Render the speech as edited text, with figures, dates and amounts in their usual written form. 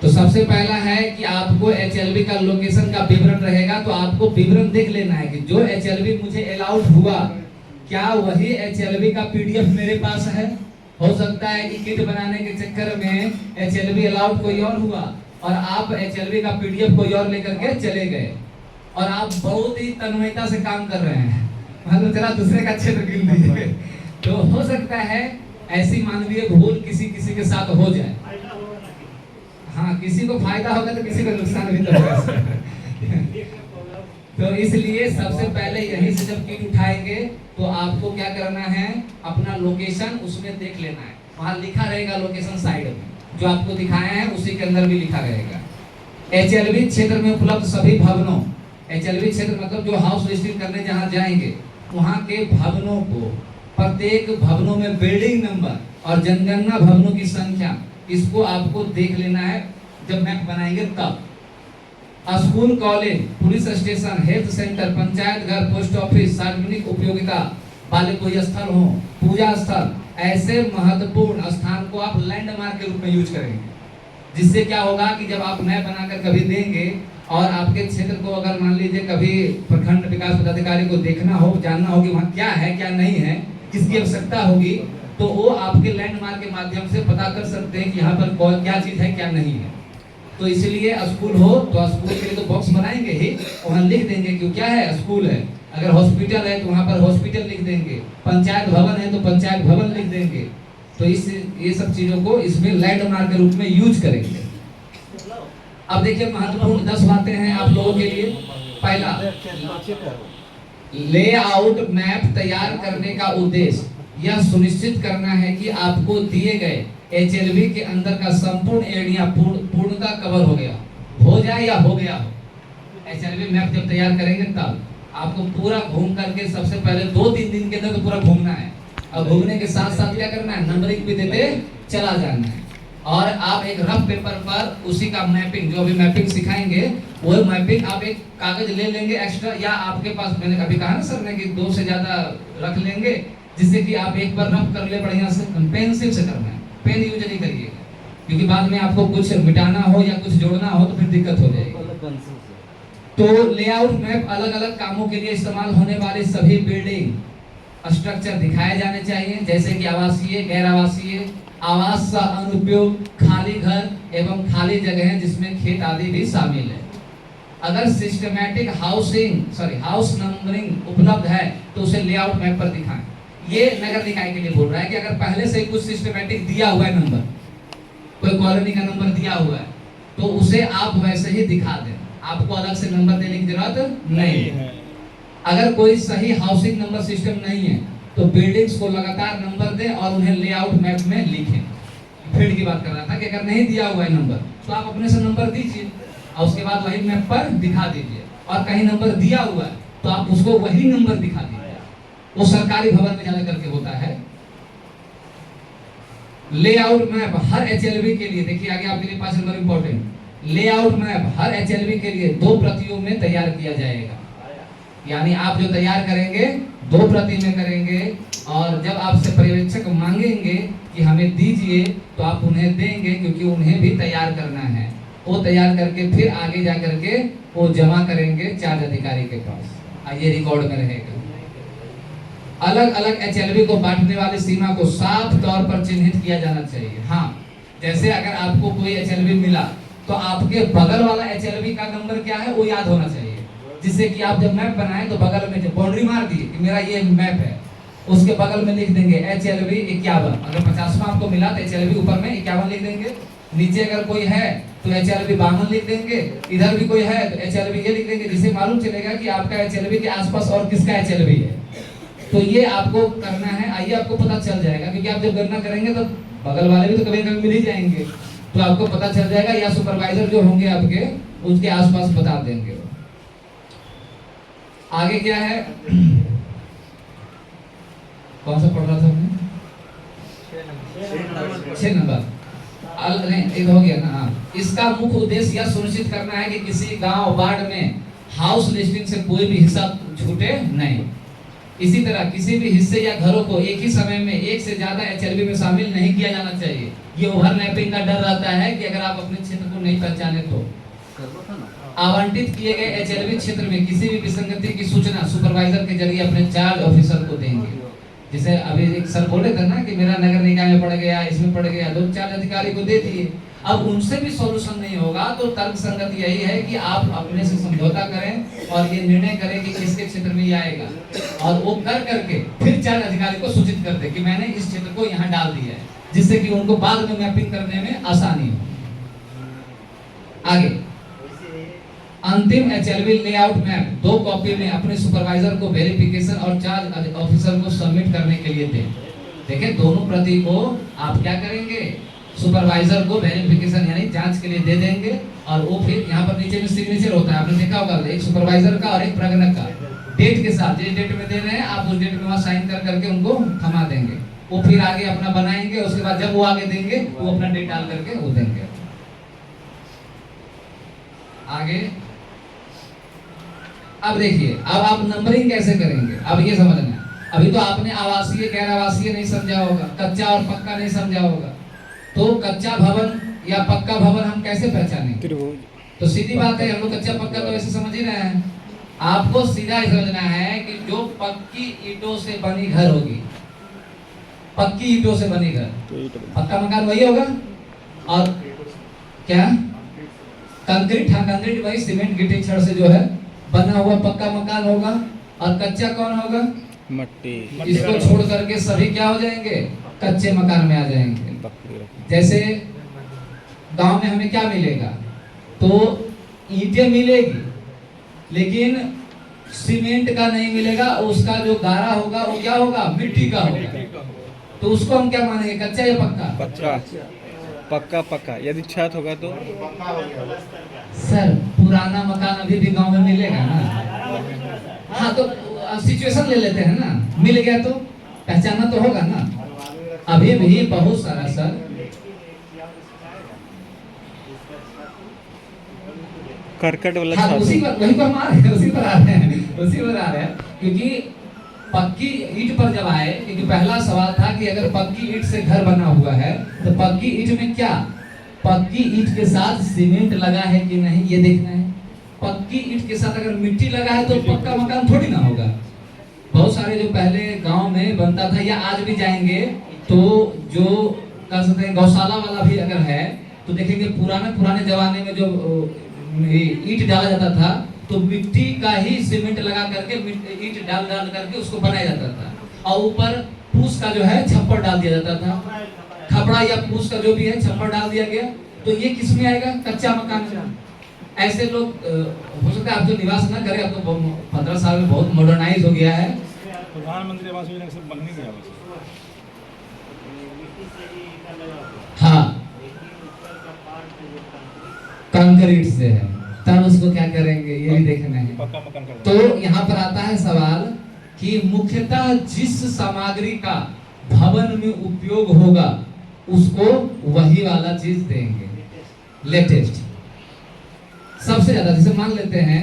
तो सबसे पहला है कि आपको एचएलबी का लोकेशन का विवरण रहेगा, तो आपको विवरण देख लेना है कि जो एचएलबी मुझे अलाउड हुआ क्या वही एचएलबी का पीडीएफ मेरे पास है। हो सकता है कि किट बनाने के चक्कर में एचएलबी अलाउड कोई और हुआ और आप एचएलबी का पीडीएफ कोई और लेकर के चले गए और आप बहुत ही तन्मयता से काम कर रहे हैं, मतलब जरा दूसरे का क्षेत्र गिन दीजिए। तो हो सकता है ऐसी मानवीय भूल किसी किसी के साथ हो जाए। हाँ, किसी को फायदा होगा तो किसी को नुकसान भी तो होगा। तो इसलिए सबसे पहले यहीं से जब किट उठाएंगे तो आपको क्या करना है, अपना लोकेशन उसमें देख लेना है। वहाँ लिखा रहेगा लोकेशन साइड में, जो आपको दिखाया है उसी के अंदर भी लिखा रहेगा। एचएलबी क्षेत्र में उपलब्ध सभी भवनों, एचएलबी क्षेत्र मतलब जो हाउस लिस्टिंग करने जहाँ जाएंगे वहाँ के भवनों को, प्रत्येक भवनों में बिल्डिंग नंबर और जनगणना भवनों की संख्या, इसको आपको देख लेना है जब मैप बनाएंगे तब। School, college, police station, health centre, panchayat घर, पोस्ट ऑफिस, सार्वजनिक उपयोगिता वाले कोई स्थल हो, पूजा स्थल, ऐसे महत्वपूर्ण स्थान को आप लैंडमार्क के रूप में यूज करेंगे। जिससे क्या होगा कि जब आप मैप बनाकर कभी देंगे और आपके क्षेत्र को अगर मान लीजिए कभी प्रखंड विकास पदाधिकारी को देखना हो, जानना हो कि वहाँ क्या है क्या नहीं है, किसकी आवश्यकता होगी, तो वो आपके लैंडमार्क के माध्यम से पता कर सकते हैं कि यहाँ पर कौन क्या चीज है क्या नहीं है। तो इसलिए स्कूल हो तो स्कूल के लिए तो बॉक्स बनाएंगे ही, वहाँ लिख देंगे कि क्या है, स्कूल है। अगर हॉस्पिटल है तो वहाँ पर हॉस्पिटल लिख देंगे, पंचायत भवन है तो पंचायत भवन लिख देंगे। तो इस ये सब चीजों को इसमें लैंडमार्क के रूप में यूज करेंगे। अब देखिए महत्वपूर्ण 10 बातें हैं आप लोगों के लिए। पहला, लेआउट मैप तैयार करने का उद्देश्य यह सुनिश्चित करना है कि आपको दिए गए एचएलबी के अंदर का संपूर्ण एरिया पूर्णतः कवर हो जाए या हो गया हो। एचएलबी मैप जब तैयार करेंगे तब आपको पूरा घूम करके सबसे पहले 2-3 दिन के अंदर तो पूरा घूमना है, और घूमने के साथ साथ क्या करना है, नंबरिंग भी देते चला जाना है। और आप एक रफ पेपर पर उसी का मैपिंग, जो अभी मैपिंग सिखाएंगे वो मैपिंग आप एक कागज ले लेंगे एक्स्ट्रा, या आपके पास मैंने कभी कहा ना सर ने कि 2 से ज्यादा रख लेंगे, जिससे कि आप एक बार रफ कर ले बढ़िया से। पेंसिल से करना है, पेन यूज नहीं करिएगा, क्योंकि बाद में आपको कुछ मिटाना हो या कुछ जोड़ना हो तो फिर दिक्कत हो जाएगी। तो लेआउट मैप अलग अलग कामों के लिए इस्तेमाल होने वाले सभी बिल्डिंग स्ट्रक्चर दिखाए जाने चाहिए, जैसे कि आवासीय, गैर आवासीय, आवास का अनुपयोग, खाली घर एवं खाली जगह जिसमें खेत आदि भी शामिल है। अगर सिस्टमैटिक हाउस नंबरिंग उपलब्ध है तो उसे लेआउट मैप पर दिखाएं। ये नगर निकाय के लिए बोल रहा है कि अगर पहले से कुछ सिस्टमैटिक दिया हुआ है नंबर, कोई कॉलोनी का नंबर दिया हुआ है, तो उसे आप वैसे ही दिखा दें, आपको अलग से नंबर देने की जरूरत नहीं है। अगर कोई सही हाउसिंग नंबर सिस्टम नहीं है तो बिल्डिंग्स को लगातार नंबर दें और उन्हें लेआउट मैप में लिखें। फील्ड की बात कर रहा था कि अगर नहीं दिया हुआ है नंबर तो आप अपने से नंबर दीजिए और उसके बाद वही मैप पर दिखा दीजिए, और कहीं नंबर दिया हुआ है तो आप उसको वही नंबर दिखा दीजिए। वो सरकारी भवन में ज्यादा करके होता है। लेआउट मैप हर एचएलबी के लिए, देखिए आगे आपके लिए 5 नंबर इंपॉर्टेंट, लेआउट मैप हर एचएलबी के लिए 2 प्रतियों में तैयार किया जाएगा। यानी आप जो तैयार करेंगे 2 प्रति में करेंगे, और जब आपसे पर्यवेक्षक मांगेंगे कि हमें दीजिए तो आप उन्हें देंगे, क्योंकि उन्हें भी तैयार करना है। वो तैयार करके फिर आगे जा करके वो जमा करेंगे चार्ज अधिकारी के पास, ये रिकॉर्ड में रहेगा। अलग अलग एचएलबी को बांटने वाली सीमा को साफ तौर पर चिन्हित किया जाना चाहिए। हाँ, जैसे अगर आपको कोई एचएलबी मिला तो आपके बगल वाला एचएलबी का नंबर क्या है वो याद होना चाहिए, जिससे कि आप जब मैप बनाएं तो बगल में बाउंड्री मार दिए कि मेरा ये मैप है, उसके बगल में लिख देंगे एचएलबी 51। अगर 50वां आपको मिला तो एचएलबी ऊपर में 51 लिख देंगे, नीचे अगर कोई है तो एचएलबी 52 लिख देंगे, इधर भी कोई है तो एचएलबी ये लिख देंगे, जिससे मालूम चलेगा कि आपका एचएलबी के आसपास और किसका एचएलबी है। तो ये आपको करना है, आइए आपको पता चल जाएगा, क्योंकि आप जब गणना करेंगे तो बगल वाले भी तो कभी कभी मिल ही जाएंगे, तो आपको पता चल जाएगा, या सुपरवाइजर जो होंगे आपके उसके आसपास बता देंगे। आगे क्या है, कौन सा पढ़ रहा था हमने? 6 नंबर नहीं हो गया ना। हाँ, इसका मुख्य उद्देश्य यह सुनिश्चित करना है कि किसी गांव वार्ड में हाउस लिस्टिंग से कोई भी हिस्सा छूटे नहीं। इसी तरह किसी भी हिस्से या घरों को एक ही समय में एक से ज्यादा एचएलबी में शामिल नहीं किया जाना चाहिए। ये ओवरलैपिंग का डर रहता है कि अगर आप अपने क्षेत्र को नहीं पहचाने तो आवंटित किए गए एचएलबी क्षेत्र में किसी भी विसंगति की सूचना सुपरवाइजर के जरिए अपने चार्ज ऑफिसर को देंगे। जैसे अभी एक सर बोले थे ना कि मेरा नगर निकाय में पड़ गया, इसमें पड़ गया, दो चार्ज अधिकारी को दे दिए। अब उनसे भी सॉल्यूशन नहीं होगा तो तर्क संगत यही है कि आप अपने से समझौता करें और ये निर्णय करें कि किसके क्षेत्र में ये आएगा, और वो कर करके फिर चार्ज अधिकारी को सूचित कर दे कि मैंने इस क्षेत्र को यहाँ डाल दिया है, जिससे कि उनको बाद में मैपिंग करने में आसानी हो। आगे अंतिम एचएलबी लेआउट मैप 2 कॉपी में अपने सुपरवाइजर को वेरिफिकेशन और चार्ज ऑफिसर को सबमिट करने के लिए दें। देखिए दोनों प्रति को आप क्या करेंगे, सुपरवाइजर को वेरिफिकेशन यानी जांच के लिए दे देंगे, और वो फिर यहाँ पर नीचे में सिग्नेचर होता है, आपने देखा होगा, एक सुपरवाइजर का और एक प्रगणक का डेट के साथ, जिस डेट में दे रहे हैं आप उस डेट में वहाँ साइन कर करके उनको थमा देंगे। वो फिर आगे अपना बनाएंगे, उसके बाद जब वो आगे देंगे वो अपना डेट डाल करके वो देंगे। आगे अब देखिए, अब आप नंबरिंग कैसे करेंगे, अब ये समझना। अभी तो आपने आवासीय गैर आवासीय नहीं समझा होगा, कच्चा और पक्का नहीं समझा होगा। तो कच्चा भवन या पक्का भवन हम कैसे पहचानेंगे? तो सीधी बात है, हम लोग कच्चा पक्का तो ऐसे समझ ही रहे हैं। आपको सीधा ही समझना है कि जो पक्की ईंटों से बनी घर होगी, पक्की ईंटों से बनी घर, पक्का मकान वही होगा। और क्या कंक्रीट, हाँ कंक्रीट वही सीमेंट गिट्टी छड़ से जो है बना हुआ पक्का मकान होगा। और कच्चा कौन होगा? मट्टी। इसको छोड़ करके सभी क्या हो जाएंगे, कच्चे मकान में आ जाएंगे। जैसे गांव में हमें क्या मिलेगा, तो ईंटें मिलेगी लेकिन सीमेंट का नहीं मिलेगा, उसका जो गारा होगा वो क्या होगा, मिट्टी का होगा। तो उसको हम क्या मानेंगे, कच्चा या पक्का? पक्का। पक्का पक्का। यदि छत होगा तो सर पुराना मकान अभी भी गांव में मिलेगा ना। हाँ तो सिचुएशन ले लेते हैं ना, मिल गया तो पहचाना तो होगा ना। अभी भी बहुत सारा सर करकट वाला, हाँ, उसी पर वहीं पर आ रहे हैं, उसी पर आ रहे हैं, उसी पर आ रहे हैं। क्योंकि पक्की ईंट पर जब आए, क्योंकि पहला सवाल था कि अगर पक्की ईंट से घर बना हुआ है तो पक्की ईंट में क्या, पक्की ईंट के साथ सीमेंट लगा है कि नहीं ये देखना है। पक्की ईंट के साथ अगर मिट्टी लगा है तो पक्का मकान थोड़ी ना होगा। बहुत सारे जो पहले गांव में बनता था या आज भी जाएंगे तो जो कह सकते हैं गौशाला वाला भी अगर है तो देखेंगे पुराने जमाने में जो ईंट डाला जाता था तो मिट्टी का ही सीमेंट लगा करके ईंट डाल करके उसको बनाया जाता था, और ऊपर फूस का जो है छप्पर डाल दिया जाता था, खपड़ा या फूस का जो भी है छप्पर डाल दिया गया। तो ये किस में आएगा, कच्चा मकान में। ऐसे लोग हो सकता है आप जो निवास ना करें, अब तो 15 साल में बहुत मॉडर्नाइज हो गया है। प्रधानमंत्री आवास योजना से बन नहीं गया। हाँ कंक्रीट से है, तब उसको क्या करेंगे ये भी देखना है। तो यहाँ पर आता है सवाल कि मुख्यतः जिस सामग्री का भवन में उपयोग होगा उसको वही वाला चीज देंगे, लेटेस्ट। सबसे ज्यादा जैसे मान लेते हैं